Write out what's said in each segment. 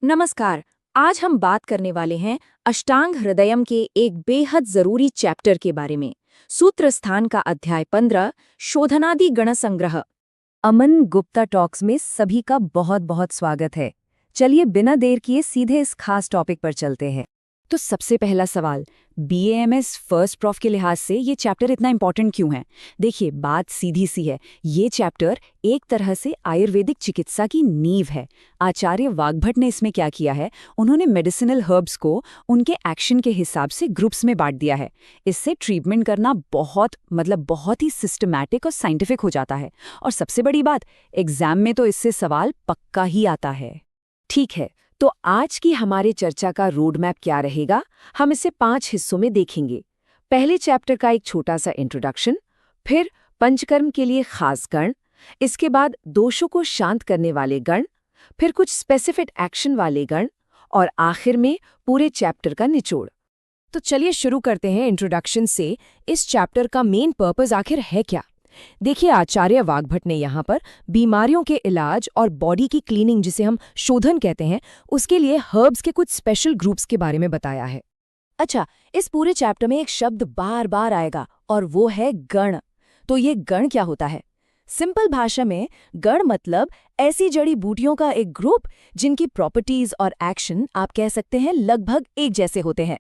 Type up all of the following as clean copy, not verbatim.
नमस्कार। आज हम बात करने वाले हैं अष्टांग हृदयम के एक बेहद जरूरी चैप्टर के बारे में। सूत्र स्थान का अध्याय 15, शोधनादि गण संग्रह। अमन गुप्ता टॉक्स में सभी का बहुत बहुत स्वागत है। चलिए बिना देर किए सीधे इस खास टॉपिक पर चलते हैं। तो सबसे पहला सवाल, बीएएमएस फर्स्ट प्रॉफ के लिहाज से ये चैप्टर इतना इंपॉर्टेंट क्यों है? देखिए, बात सीधी सी है। ये चैप्टर एक तरह से आयुर्वेदिक चिकित्सा की नींव है। आचार्य वाग्भट ने इसमें क्या किया है, उन्होंने मेडिसिनल हर्ब्स को उनके एक्शन के हिसाब से ग्रुप्स में बांट दिया है। इससे ट्रीटमेंट करना बहुत ही सिस्टमैटिक और साइंटिफिक हो जाता है। और सबसे बड़ी बात, एग्जाम में तो इससे सवाल पक्का ही आता है। ठीक है, तो आज की हमारे चर्चा का रोड मैप क्या रहेगा, हम इसे 5 हिस्सों में देखेंगे। पहले चैप्टर का एक छोटा सा इंट्रोडक्शन, फिर पंचकर्म के लिए खास गण, इसके बाद दोषों को शांत करने वाले गण, फिर कुछ स्पेसिफिक एक्शन वाले गण, और आखिर में पूरे चैप्टर का निचोड़। तो चलिए शुरू करते हैं इंट्रोडक्शन से। इस चैप्टर का मेन पर्पस आखिर है क्या? देखिए, आचार्य वाग्भट ने यहाँ पर बीमारियों के इलाज और बॉडी की क्लीनिंग, जिसे हम शोधन कहते हैं, उसके लिए हर्ब्स के कुछ स्पेशल ग्रुप्स के बारे में बताया है। अच्छा, इस पूरे चैप्टर में एक शब्द बार बार आएगा और वो है गण। तो ये गण क्या होता है? सिंपल भाषा में गण मतलब ऐसी जड़ी बूटियों का एक ग्रुप जिनकी प्रॉपर्टीज और एक्शन आप कह सकते हैं लगभग एक जैसे होते हैं।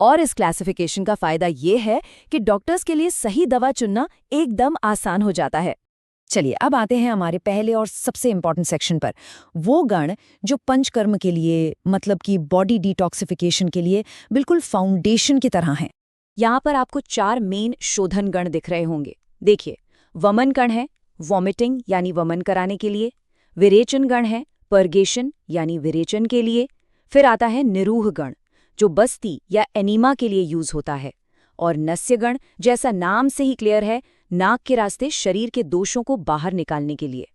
और इस क्लासिफिकेशन का फायदा ये है कि डॉक्टर्स के लिए सही दवा चुनना एकदम आसान हो जाता है। चलिए अब आते हैं हमारे पहले और सबसे इंपॉर्टेंट सेक्शन पर, वो गण जो पंचकर्म के लिए, मतलब कि बॉडी डिटॉक्सिफिकेशन के लिए बिल्कुल फाउंडेशन की तरह हैं। यहाँ पर आपको 4 मेन शोधन गण दिख रहे होंगे। देखिए, वमन गण है, वॉमिटिंग यानी वमन कराने के लिए। विरेचन गण है, पर्गेशन यानी विरेचन के लिए। फिर आता है निरूह गण, जो बस्ती या एनीमा के लिए यूज होता है। और नस्यगण, जैसा नाम से ही क्लियर है, नाक के रास्ते शरीर के दोषों को बाहर निकालने के लिए।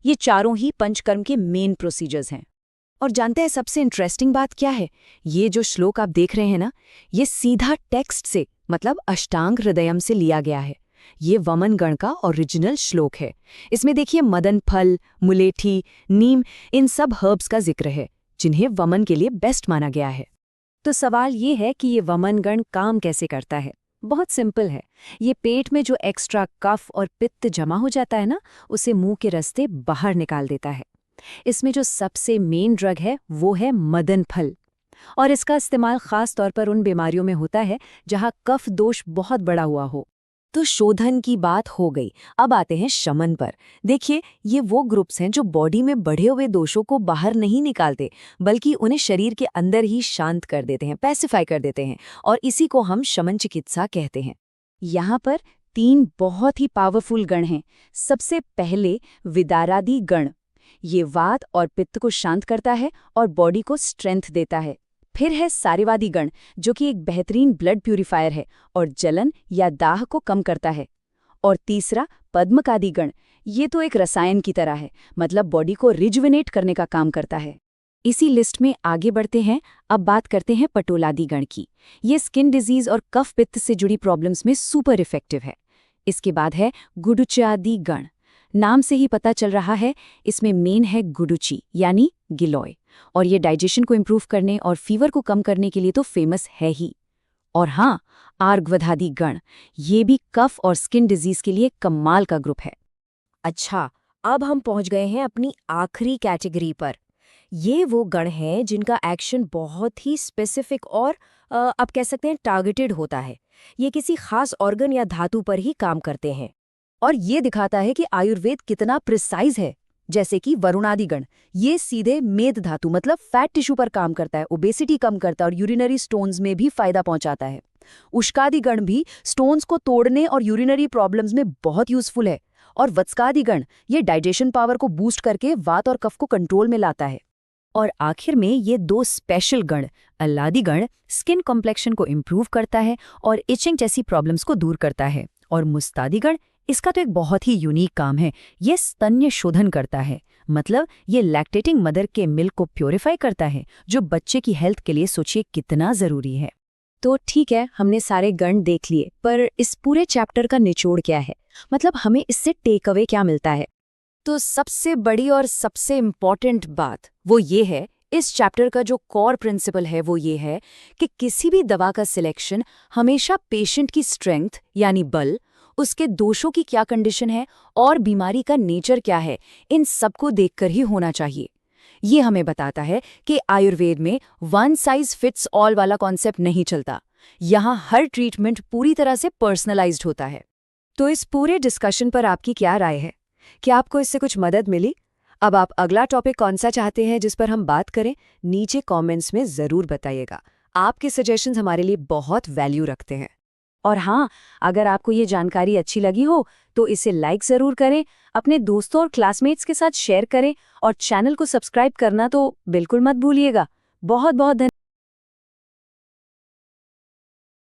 ये चारों ही पंचकर्म के मेन प्रोसीजर्स हैं। और जानते हैं सबसे इंटरेस्टिंग बात क्या है? ये जो श्लोक आप देख रहे हैं ना, ये सीधा टेक्स्ट से, मतलब अष्टांग हृदयम से लिया गया है। ये वमन गण का ओरिजिनल श्लोक है। इसमें देखिए, मदन फल, मुलेठी, नीम, इन सब हर्ब्स का जिक्र है जिन्हें वमन के लिए बेस्ट माना गया है। तो सवाल ये है कि ये वमन गण काम कैसे करता है? बहुत सिंपल है। ये पेट में जो एक्स्ट्रा कफ और पित्त जमा हो जाता है ना, उसे मुंह के रास्ते बाहर निकाल देता है। इसमें जो सबसे मेन ड्रग है वो है मदन फल, और इसका इस्तेमाल खास तौर पर उन बीमारियों में होता है जहां कफ दोष बहुत बड़ा हुआ हो। तो शोधन की बात हो गई, अब आते हैं शमन पर। देखिए, ये वो ग्रुप्स हैं जो बॉडी में बढ़े हुए दोषों को बाहर नहीं निकालते, बल्कि उन्हें शरीर के अंदर ही शांत कर देते हैं, पैसिफाई कर देते हैं, और इसी को हम शमन चिकित्सा कहते हैं। यहाँ पर 3 बहुत ही पावरफुल गण हैं। सबसे पहले विदारादि गण, ये वात और पित्त को शांत करता है और बॉडी को स्ट्रेंथ देता है। फिर है सारेवादी गण, जो कि एक बेहतरीन ब्लड प्यूरिफायर है और जलन या दाह को कम करता है। और तीसरा पद्मकादि गण, ये तो एक रसायन की तरह है, मतलब बॉडी को रिजुविनेट करने का काम करता है। इसी लिस्ट में आगे बढ़ते हैं। अब बात करते हैं पटोलादि गण की। ये स्किन डिजीज और कफ पित्त से जुड़ी प्रॉब्लम्स में सुपर इफेक्टिव है। इसके बाद है गुडुचादि गण। नाम से ही पता चल रहा है, इसमें मेन है गुडुची यानी गिलोय, और ये डाइजेशन को इम्प्रूव करने और फीवर को कम करने के लिए तो फेमस है ही। और हाँ, आर्गवधादि गण, ये भी कफ और स्किन डिजीज के लिए कमाल का ग्रुप है। अच्छा, अब हम पहुंच गए हैं अपनी आखिरी कैटेगरी पर। ये वो गण हैं जिनका एक्शन बहुत ही स्पेसिफिक और आप कह सकते हैं टारगेटेड होता है। ये किसी खास ऑर्गन या धातु पर ही काम करते हैं, और ये दिखाता है कि आयुर्वेद कितना प्रिसाइज है। जैसे कि वरुणादि गण, ये सीधे मेद धातु मतलब फैट टिश्यू पर काम करता है, ओबेसिटी कम करता है और यूरिनरी स्टोन्स में भी फायदा पहुंचाता है। उष्कादि गण भी स्टोन्स को तोड़ने और यूरिनरी प्रॉब्लम्स में बहुत यूजफुल है। और वत्सकादि गण, ये डाइजेशन पावर को बूस्ट करके वात और कफ को कंट्रोल में लाता है। और आखिर में ये 2 स्पेशल गण, अल्लादि गण, स्किन कॉम्प्लेक्शन को इम्प्रूव करता है और इचिंग जैसी प्रॉब्लम्स को दूर करता है। और मुस्तादि गण, इसका तो एक बहुत ही यूनिक काम है, ये स्तन्य शोधन करता है, मतलब ये लैक्टेटिंग मदर के मिल्क को प्योरीफाई करता है, जो बच्चे की हेल्थ के लिए सोचिए कितना जरूरी है। तो ठीक है, हमने सारे गण देख लिए, पर इस पूरे चैप्टर का निचोड़ क्या है? मतलब हमें इससे टेक अवे क्या मिलता है? तो सबसे बड़ी और सबसे इम्पॉर्टेंट बात वो ये है, इस चैप्टर का जो कोर प्रिंसिपल है वो ये है कि किसी भी दवा का सिलेक्शन हमेशा पेशेंट की स्ट्रेंथ यानी बल, उसके दोषों की क्या कंडीशन है और बीमारी का नेचर क्या है, इन सबको देखकर ही होना चाहिए। ये हमें बताता है कि आयुर्वेद में वन साइज फिट्स ऑल वाला कॉन्सेप्ट नहीं चलता। यहाँ हर ट्रीटमेंट पूरी तरह से पर्सनलाइज्ड होता है। तो इस पूरे डिस्कशन पर आपकी क्या राय है? क्या आपको इससे कुछ मदद मिली? अब आप अगला टॉपिक कौन सा चाहते हैं जिस पर हम बात करें, नीचे कमेंट्स में ज़रूर बताइएगा। आपके सजेशंस हमारे लिए बहुत वैल्यू रखते हैं। और हाँ, अगर आपको ये जानकारी अच्छी लगी हो तो इसे लाइक ज़रूर करें, अपने दोस्तों और क्लासमेट्स के साथ शेयर करें और चैनल को सब्सक्राइब करना तो बिल्कुल मत भूलिएगा। बहुत बहुत धन्यवाद।